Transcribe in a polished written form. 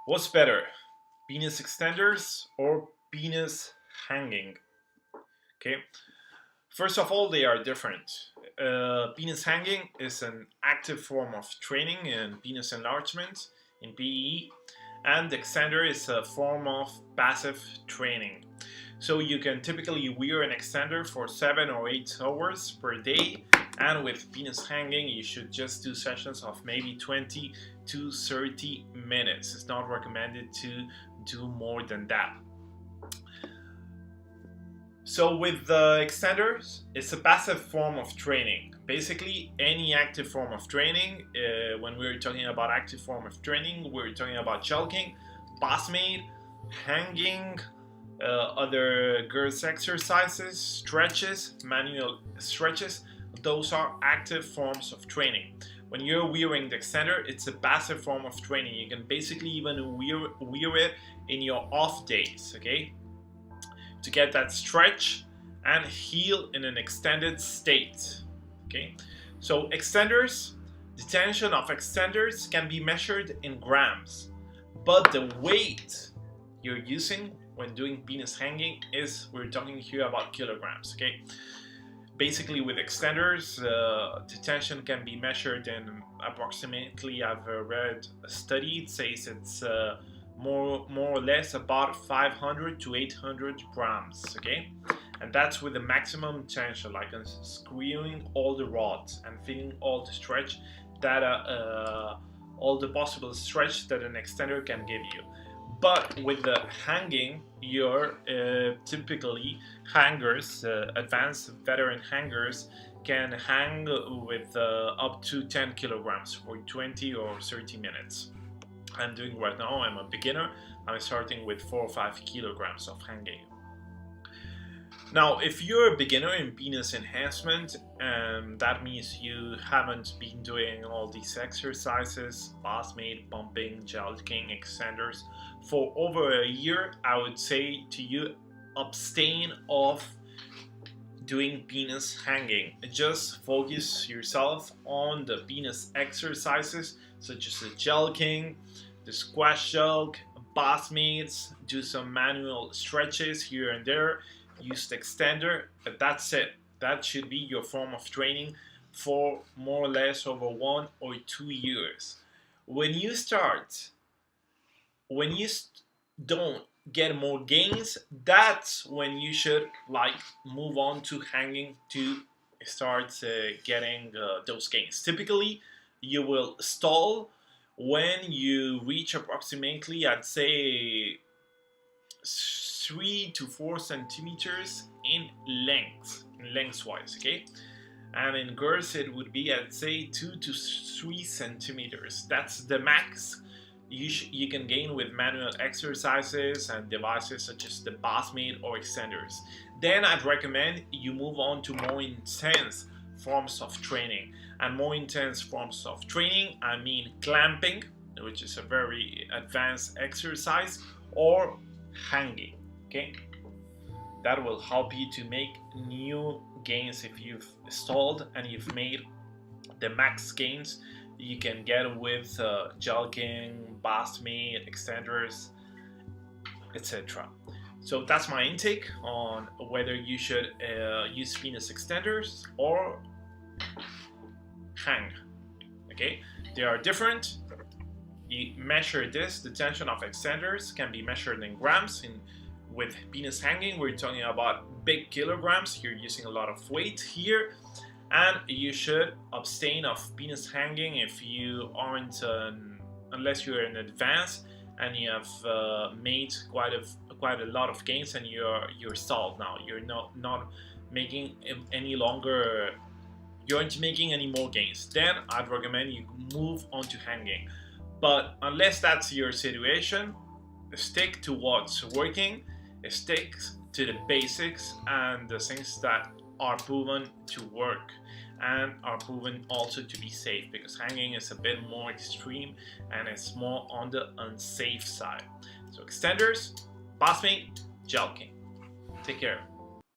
What's better, penis extenders or penis hanging? Okay, first of all, they are different. Penis hanging is an active form of training in penis enlargement in PE, and extender is a form of passive training. So you can typically wear an extender for 7 or 8 hours per day, and with penis hanging, you should just do sessions of maybe 20 to 30 minutes. It's not recommended to do more than that. So with the extenders, it's a passive form of training. Basically, any active form of training, when we're talking about active form of training, we're talking about chalking, pass made, hanging, other girls exercises, stretches, manual stretches. Those are active forms of training. When you're wearing the extender, it's a passive form of training. You can basically even wear it in your off days, okay? To get that stretch and heal in an extended state. Okay, so extenders, the tension of extenders can be measured in grams, but the weight you're using when doing penis hanging is, we're talking here about kilograms. Okay, basically with extenders, the tension can be measured in approximately, I've read a study, it says it's more or less about 500 to 800 grams, okay? And that's with the maximum tension, like screwing all the rods and feeling all the stretch that all the possible stretch that an extender can give you. But with the hanging, you're typically hangers, advanced veteran hangers, can hang with up to 10 kilograms for 20 or 30 minutes. I'm doing right now, I'm a beginner, I'm starting with 4 or 5 kilograms of hanging. Now, if you're a beginner in penis enhancement, that means you haven't been doing all these exercises, pass made, pumping, jelking, extenders, for over a year, I would say to you, abstain of doing penis hanging. Just focus yourself on the penis exercises, such as the jelking, the squash jelk, pass mates, do some manual stretches here and there, use the extender, but that's it. That should be your form of training for more or less over 1 or 2 years. When you start, when you don't get more gains, that's when you should like move on to hanging to start getting those gains. Typically, you will stall when you reach approximately, I'd say, 3 to 4 centimeters in lengthwise, okay? And in girls, it would be, I'd say, 2 to 3 centimeters. That's the max you can gain with manual exercises and devices such as the bathmate or extenders. Then I'd recommend you move on to more intense forms of training. And more intense forms of training, I mean clamping, which is a very advanced exercise, or hanging, okay? That will help you to make new gains if you've stalled and you've made the max gains you can get with jelking, bathmate, extenders, etc. So that's my intake on whether you should use penis extenders or hang. Okay, they are different. You measure this. The tension of extenders can be measured in grams. With penis hanging, we're talking about big kilograms. You're using a lot of weight here. And you should abstain of penis hanging if you aren't, unless you're in advance and you have made quite a lot of gains and you're stalled now. You're not making any longer. You aren't making any more gains. Then I'd recommend you move on to hanging. But unless that's your situation, stick to what's working. Stick to the basics and the things that are proven to work and are proven also to be safe, because hanging is a bit more extreme and it's more on the unsafe side. So extenders, bathmate, jelking. Take care.